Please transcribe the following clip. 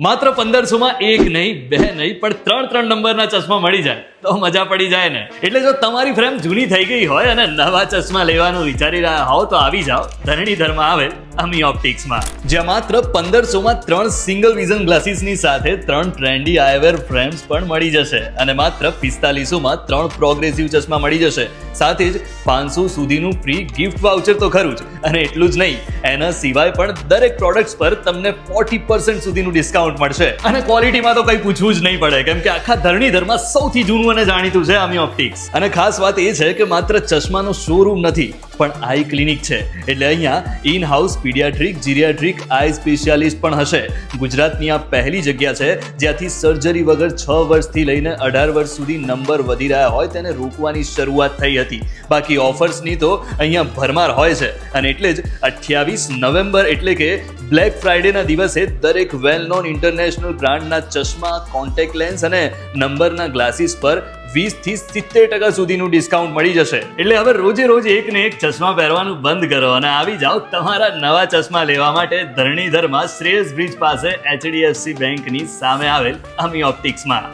માત્ર 1500માં એક નહીં, બે નહીં, પણ ત્રણ નંબરના ચશ્મા મળી જાય તો મજા પડી જાય ને. એટલે જો તમારી ફ્રેમ જૂની થઈ ગઈ હોય અને નવા ચશ્મા લેવાનું વિચારી રહ્યા હોવ તો આવી જાઓ ધરણીધરમાં આવેલ અમી ઓપ્ટિક્સમાં, જ્યાં માત્ર 1500માં 3 સિંગલ વિઝન ગ્લાસીસની સાથે 3 ટ્રેન્ડી આઈવેર ફ્રેમ્સ પણ મળી જશે અને માત્ર 4500માં 3 પ્રોગ્રેસિવ ચશ્મા મળી જશે. સાથે જ 500 સુધીનું ફ્રી ગિફ્ટ વાઉચર તો ખરું જ, અને એટલું જ નહીં, એના સિવાય પણ દરેક પ્રોડક્ટ્સ પર તમને 40% સુધીનું ડિસ્કાઉન્ટ મળશે. અને ક્વોલિટીમાં તો કંઈ પૂછવું જ નહીં પડે, કેમ કે આખા ધરણીધરમાં સૌથી જૂનું અને જાણીતું છે અમી ઓપ્ટિક્સ. અને ખાસ વાત એ છે કે માત્ર ચશ્માનો શોરૂમ નથી, પણ આઈ ક્લિનિક છે. એટલે અહીંયા in house paediatric, geriatric eye specialist પણ હશે. ગુજરાતની આ પહેલી જગ્યા છે જ્યાંથી સર્જરી વગર 6 વર્ષથી લઈને 18 વર્ષ સુધી નંબર વધી રહ્યા હોય તેને રોકવાની શરૂઆત થઈ હતી. બાકી ઓફર્સની તો અહીંયા ભરમાર હોય છે. અને એટલે જ 28 નવેમ્બર એટલે કે બ્લેક ફ્રાઈડેના દિવસે દરેક વેલ નોન ઇન્ટરનેશનલ બ્રાન્ડના ચશ્મા, કોન્ટેક્ટ લેન્સ અને નંબરના ગ્લાસીસ પર 20 થી 70% સુધીનું ડિસ્કાઉન્ટ મળી જશે. એટલે હવે રોજે રોજ એક ને એક ચશ્મા પહેરવાનું બંધ કરો અને આવી જાઓ તમારા નવા ચશ્મા લેવા માટે ધરણીધરમાં શ્રેયસ બ્રિજ પાસે HDFC બેંકની સામે આવેલ અમી ઓપ્ટિક્સમાં.